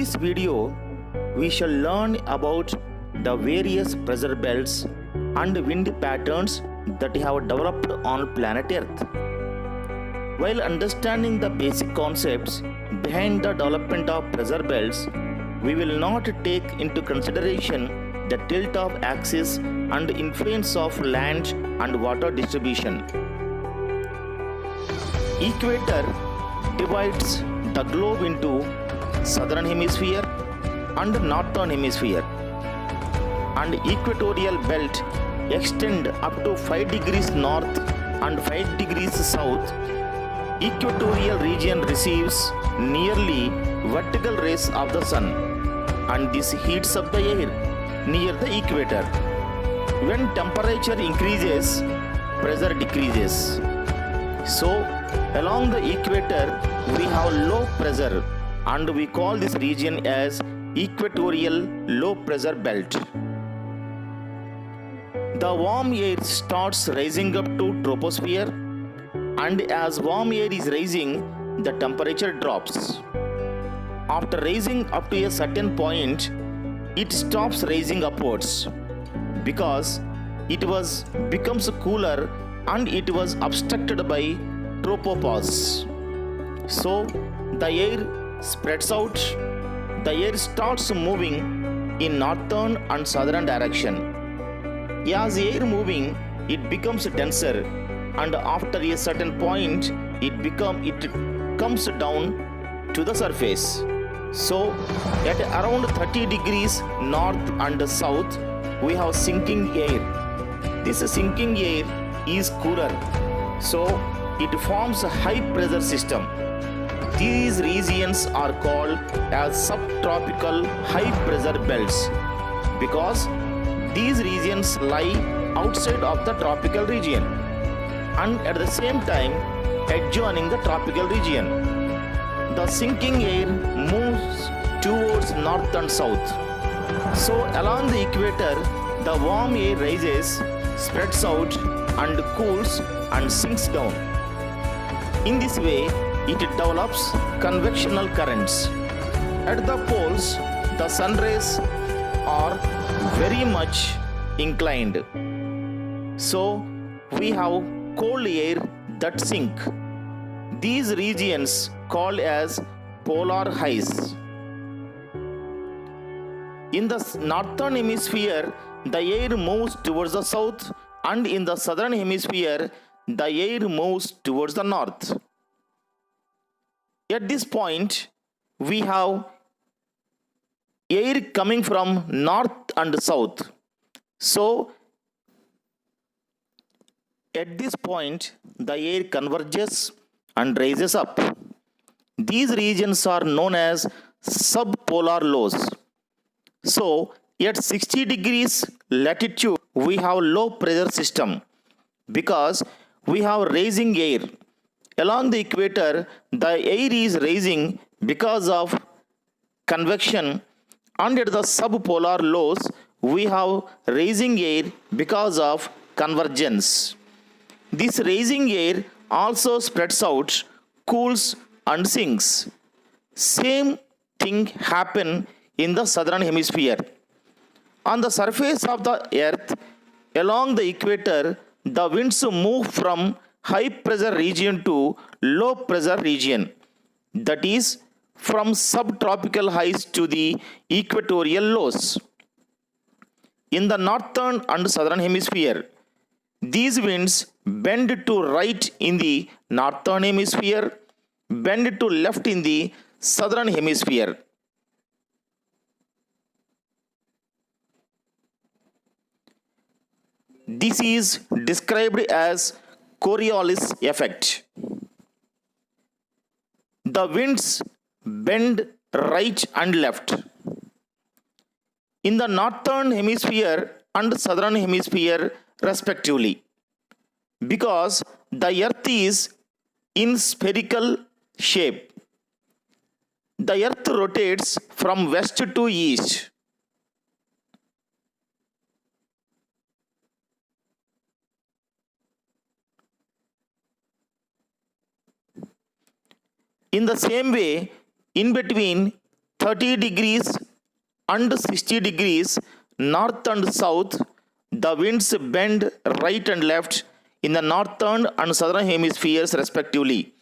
this video, we shall learn about the various pressure belts and wind patterns that have developed on planet Earth. While understanding the basic concepts behind the development of pressure belts, we will not take into consideration the tilt of axis and influence of land and water distribution. Equator divides the globe into southern hemisphere and northern hemisphere, and equatorial belt extend up to 5 degrees north and 5 degrees south. Equatorial region receives nearly vertical rays of the sun, and this heats up the air near the equator. When temperature increases, pressure decreases. So, along the equator, we have low pressure, and we call this region as equatorial low pressure belt. The warm air starts rising up to troposphere, and as warm air is rising, the temperature drops. After rising up to a certain point, it stops rising upwards because it becomes cooler and it was obstructed by tropopause. So the air spreads out. The air starts moving in northern and southern direction. As air moving, it becomes denser, and after a certain point, it comes down to the surface. So, at around 30 degrees north and south, we have sinking air. This sinking air is cooler, so it forms a high pressure system. These regions are called as subtropical high pressure belts because these regions lie outside of the tropical region and at the same time adjoining the tropical region. The sinking air moves towards north and south. So along the equator, the warm air rises, spreads out and cools and sinks down. In this way, it develops convectional currents. At the poles, the sun rays are very much inclined. So we have cold air that sink. These regions called as polar highs. In the northern hemisphere, the air moves towards the south, and in the southern hemisphere, the air moves towards the north. At this point, we have air coming from north and south. So, at this point, the air converges and rises up. These regions are known as subpolar lows. So, at 60 degrees latitude, we have low pressure system because we have rising air. Along the equator, the air is rising because of convection, and at the subpolar lows, we have rising air because of convergence. This rising air also spreads out, cools and sinks. Same thing happen in the southern hemisphere. On the surface of the earth, along the equator, the winds move from high pressure region to low pressure region. That is, from subtropical highs to the equatorial lows. In the northern and southern hemisphere, these winds bend to right in the northern hemisphere, bend to left in the southern hemisphere. This is described as Coriolis effect. The winds bend right and left. In the northern hemisphere and southern hemisphere respectively, because the earth is in spherical shape. The earth rotates from west to east. In the same way, in between 30 degrees and 60 degrees north and south, the winds bend right and left in the northern and southern hemispheres respectively.